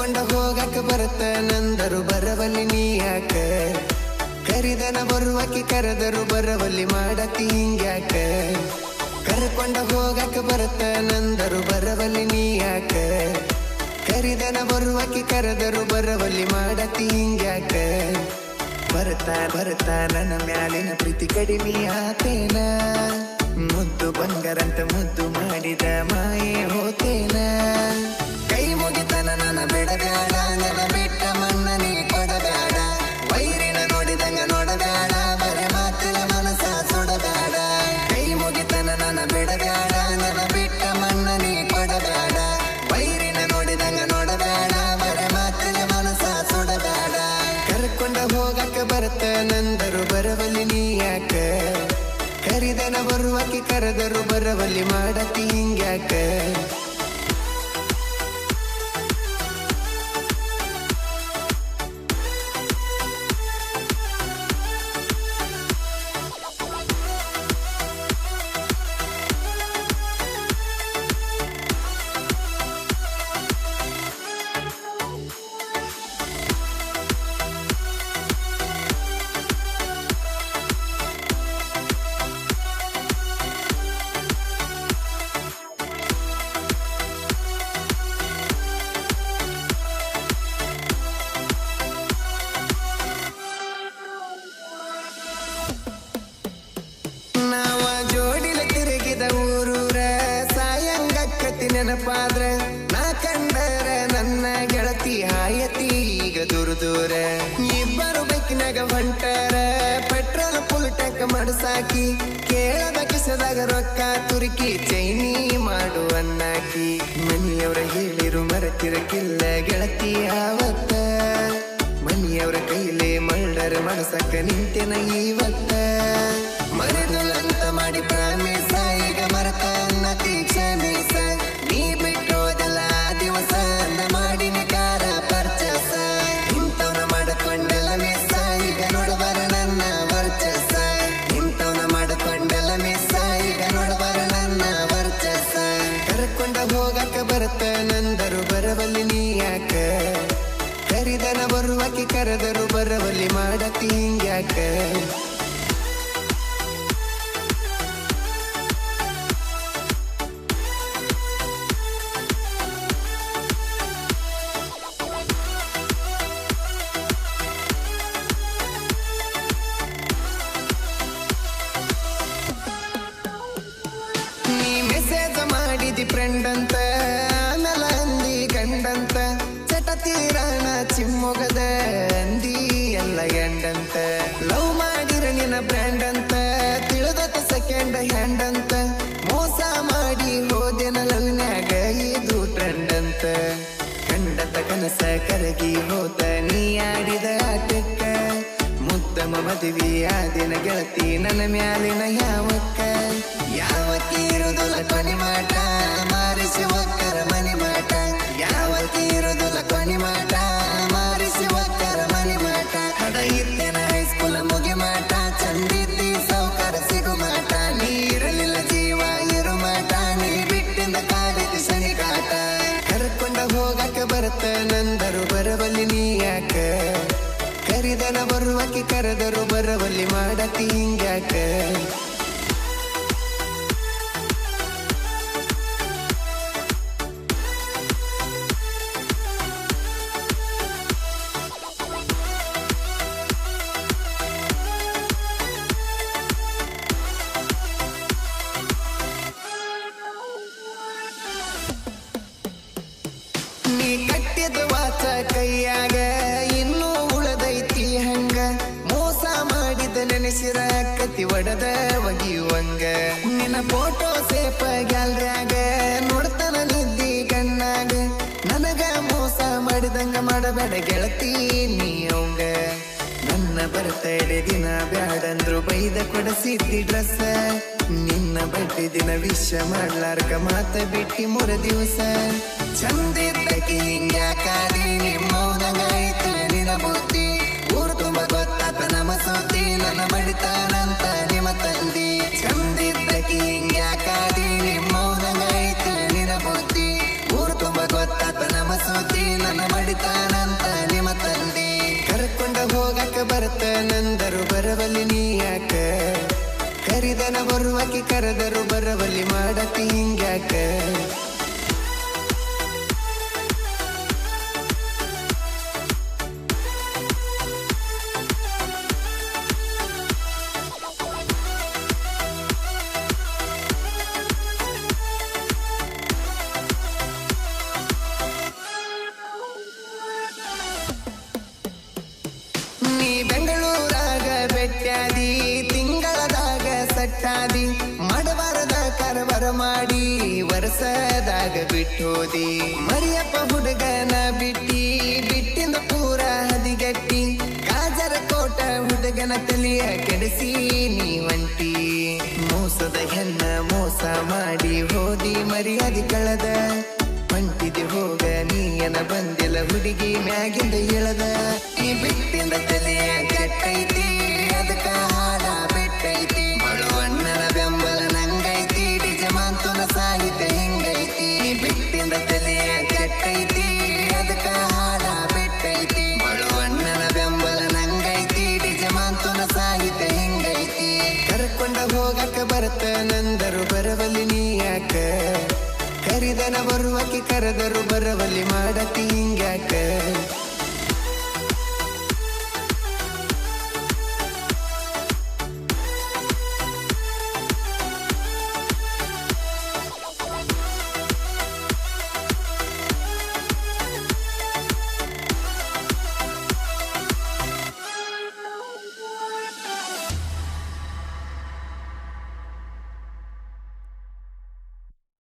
ಕರ್ಕೊಂಡ ಹೋಗಕ ಬರತ್ತ ನಂದರು ಬರವಲ್ಲಿ ನೀ ಯಾಕ ಕರಿದನ ಬರುವಕಿ ಕರೆದರು ಬರವಲ್ಲಿ ಮಾಡತಿ ಹಿಂಗ್ಯಾಕ ಕರ್ಕೊಂಡ ಹೋಗಕ ಬರತ್ತ ನಂದರು ಬರವಲ್ಲಿ ನೀ ಯಾಕ ಕರಿದನ ಬರುವಕಿ ಕರೆದರು ಬರವಲ್ಲಿ ಮಾಡತಿ ಹಿಂಗ್ಯಾಕ ಬರ್ತಾ ನನ್ನ ಮ್ಯಾಲಿನ ಪ್ರೀತಿ ಕಡಿಮೆ ಆತೇನ ಮುದ್ದು ಬಂಗಾರಂತ ಮುದ್ದು ಮಾಡಿದ ಮಾಯೆ ಹೋತೇನ ಕೈ ಮುಗಿತನ ನನ್ನ ಬಿಡಬೇಡ ನನ್ನ ಬಿಟ್ಟ ಮನ್ನ ನೀ ಕೊಡಬೇಡ ವೈರಿನ ನೋಡಿದಂಗ ನೋಡಬೇಡ ಬರೆ ಮಾತಿನ ಮನಸ ಸುಡಬೇಡ ಕೈ ಮುಗಿತನ ನನ್ನ ಬಿಡಬೇಡ ನನ್ನ ಬಿಟ್ಟ ಮನ್ನ ನೀ ಕೊಡಬೇಡ ವೈರಿನ ನೋಡಿದಂಗ ನೋಡಬೇಡ ಬರೆ ಮಾತಿನ ಮನಸ ಸುಡಬೇಡ ಕರ್ಕೊಂಡ ಹೋಗಕ ಬರತ್ತ ನಂದರು ಬರವಲ್ಲಿ ನೀ ಯಾಕ ಕರಿದನ ಬರುವಕಿ ಕರೆದರು ಬರವಲ್ಲಿ ಮಾಡತಿ ಹಿಂಗ್ಯಾಕ ನೆನಪಾದ್ರ ನಾ ಕಂಡರ ನನ್ನ ಗೆಳತಿ ಹಾಯತಿ ಈಗ ದೂರ ಇಬ್ಬರು ಬೈಕಿನಾಗ ಹೊಂಟಾರ ಪೆಟ್ರೋಲ್ ಫುಲ್ ಟ್ಯಾಂಕ್ ಮಡಸಾಕಿ ಕೇಳದ ಕಿಸದಾಗ ರೊಕ್ಕ ತುರುಕಿ ಚೈನಿ ಮಾಡು ಅನ್ನಾಕಿ ಮನಿಯವರ ಹೇಳಿರು ಮರತಿರಕಿಲ್ಲ ಗೆಳತಿ ಆವತ್ತ ಮನಿಯವರ ಕೈಲೇ ಮಳ್ಳರ ಮನಸಕ್ಕ ನಿಂತೆನ ಇವತ್ತ ಮರೆದುಲಂತ ಮಾಡಿ ಪ್ರಾಮಿಸ ಈಗ ಮರತ ಅನ್ನತಿ ಕ್ಷಮಿಸ ನೀ ಬಿಟ್ಟೋದಲ್ಲ ದಿವಸ ಅಂದ ಮಾಡಿನ ಕಾರ ಪರ್ಚಸ ಇಂಥವನ ಮಾಡಕೊಂಡೆಲ್ಲ ಮಿಸ ಈಗ ನೋಡಬಾರ ನನ್ನ ವರ್ಚಸ ಇಂಥವನ ಮಾಡಕೊಂಡೆಲ್ಲ ಮಿಸ ಈಗ ನೋಡಬಾರ ನನ್ನ ವರ್ಚಸ ಕರ್ಕೊಂಡ ಹೋಗಕ ಬರತ್ತ ನಂದರು ಬರವಲ್ಲಿ ನೀ ಯಾಕ ಕರಿದನ ಬರುವಕಿ ಕರೆದರು ಬರವಲ್ಲಿ ಮಾಡತಿ ಹಿಂಗ್ಯಾಕ ಫ್ರೆಂಡ್ ಅಂತ ಆಮೇಲೆ ಅಂದಿ ಗಂಡಂತ ಚಟ ತೀರಾಣ ಚಿಮ್ಮೊಗದ ಅಂದಿ ಎಲ್ಲ ಎಂಡಂತ ಲವ್ ಮಾಡಿರ ನಿನ್ನ ಬ್ರ್ಯಾಂಡ್ ಅಂತ ತಿಳಿದತ ಸೆಕೆಂಡ್ ಹ್ಯಾಂಡ್ ಅಂತ ಮೋಸ ಮಾಡಿ ಹೋದೆನ ಲವ್ನ್ಯಾಗ ಇದು ಟ್ರೆಂಡ್ ಅಂತ ಕಂಡತ ಕನಸ ಕರಗಿ ಹೋತ ನೀ ಆಡಿದ ಆಟಕ್ಕ ಮುದ್ದಮ ಮದುವೆ ಆದಿನ ಗೆಳತಿ ನನ್ನ ಮ್ಯಾಲಿನ ಯಾವಕ್ಕ ಯಾವತ್ತಿ ಇರುವುದಿಲ್ಲ ಕೊನೆ ಮಾಟ ಮಾರಿಸಿ ಒಕ್ಕರ ಮನೆ ಮಾಟ ಯಾವತ್ತಿ ಇರುವುದಿಲ್ಲ ಕೊನೆ ಮಾಟ ಮಾರಿಸಿ ಒಕ್ಕರ ಮನೆ ಮಾಟ ಹಡ ಇತ್ತೇನ ಹೈಸ್ಕೂಲ್ ಮುಗಿ ಮಾಟ ಚಂದಿದ್ದಿ ಸೌಕರ ಸಿಗು ಮಾಟ ನೀರಲಿಲ್ಲ ಜೀವ ಇರು ಮಾಟ ನೀ ಬಿಟ್ಟಿಂದ ಕಾಡಿದ ಶನಿ ಕಾಟ ಕರ್ಕೊಂಡ ಹೋಗಕ ಬರತ್ತ ನಂದರು ಬರವಲ್ಲಿ ನೀ ಯಾಕ ಕರಿದನ ಬರುವಕಿ ಕರೆದರು ಬರವಲ್ಲಿ ಮಾಡತಿ ಹಿಂಗ್ಯಾಕ ನೀ ಕಟ್ಟಿದ ವಾಚ ಕೈಯಾಗ ಇನ್ನೂ ಉಳದೈತಿ ಹಂಗ ಮೋಸ ಮಾಡಿದ ನೆನೆಸಿರ ಕತಿ ಒಡದ ಒಗಿಯುವಂಗ ನಿನ್ನ ಫೋಟೋ ಸೇಪ ಗ್ಯಾಲ್ರ್ಯಾಗ ನೋಡ್ತಾನ ನಿದ್ದಿ ಕಣ್ಣಾಗ ನನಗ ಮೋಸ ಮಾಡಿದಂಗ ಮಾಡಬೇಡ ಗೆಳತಿ ನೀ ಅವಂಗ ನನ್ನ ಬರ್ತಡೆ ದಿನ ಬ್ಯಾಡಂದ್ರು ಬೈದ ಕೊಡಸಿದ್ದಿ ಡ್ರೆಸ್ ನಿನ್ನ ಬಡ್ಡಿ ದಿನ ವಿಷ ಮಾಡ್ಲಾರ್ಕ ಮಾತ ಬಿಟ್ಟಿ 3 ದಿವಸ ಚಂದಿದ್ದಕಿ ಹಿಂಗ್ಯಾಕಾದಿ ನಿಮ್ಮೌನಂಗಾಯ್ತು ನಿನ್ನ ಬುದ್ಧಿ ಊರು ತುಂಬ ಗೊತ್ತಾತ ನಮ್ಮ ಸುದ್ದಿ ನನ್ನ ಬಡಿತಾನಂತ ನಿಮ್ಮ ತಂದಿ ಚಂದಿದ್ದಕಿ ಹಿಂಗ್ಯಾಕಾದಿ ನಿಮ್ಮೌನಂಗಾಯ್ತು ನಿನ್ನ ಬುದ್ಧಿ ಊರು ತುಂಬ ಗೊತ್ತಾತ ನಮ್ಮ ಸುದ್ದಿ ನನ್ನ ಬಡಿತ ಕರಿದನ ಬರುವಕಿ ಕರೆದರು ಬರವಲ್ಲಿ ಮಾಡತಿ ಹಿಂಗ್ಯಾಕ ನೀ ಬೆಂಗಳೂರಾಗ ಬೆಟ್ಟಾದಿ ತಿಂಗಳದಾಗ ಸಟ್ಟಾದಿ ಮಾಡಬಾರದ ಕರಬರ ಮಾಡಿ ವರ್ಷದಾಗ ಬಿಟ್ಟೋದಿ ಮರಿಯಪ್ಪ ಹುಡುಗನ ಬಿಟ್ಟಿಂದ ಪೂರ ಹದಿಗಟ್ಟಿ ಕಾಜರ ಕೋಟ ಹುಡುಗನ ತಲಿಯ ಕೆಡಿಸಿ ನೀ ಒಂಟಿ ಮೋಸದ ಹೆಣ್ಣ ಮೋಸ ಮಾಡಿ ಹೋದಿ ಮರ್ಯಾದಿ ಕಳೆದ ಹೊಂಟಿದೆ ಹೋಗ ನೀಯನ ಬಂದಿಲ್ಲ ಹುಡುಗಿ ಮ್ಯಾಗಿಂದ ಇಳದ ಈ ಬಿಟ್ಟಿಂದ ತಲೆಯ ಕೆಟ್ಟೈತಿ ಅದಕ್ಕ ಹಾಡ ಬಿಟ್ಟೈತಿ ಬಡವಣ್ಣನ ಬೆಂಬಲ ನಂಗೈತಿ ನಿಜಮಾಂತನ ಸಾಹಿತ್ಯ ಹಿಂಗೈತಿ ಈ ಬಿಟ್ಟಿಂದ ತಲೆಯ ಕೆಟ್ಟೈತಿ ಅದಕ್ಕ ಹಾಡ ಬಿಟ್ಟೈತಿ ಬಡವಣ್ಣನ ಬೆಂಬಲ ನಂಗೈತಿ ನಿಜಮಾಂತನ ಸಾಹಿತ್ಯ ಹಿಂಗೈತಿ ಕರ್ಕೊಂಡ ಹೋಗಕ ಬರತ ನಂದರು ಬರವಲ್ಲಿ ನೀ ಯಾಕ ಕರಿದನ ಬರುವಕಿ ಕರೆದರು ಬರವಲ್ಲಿ ಮಾಡತಿ ಹಿಂಗ್ಯಾಕ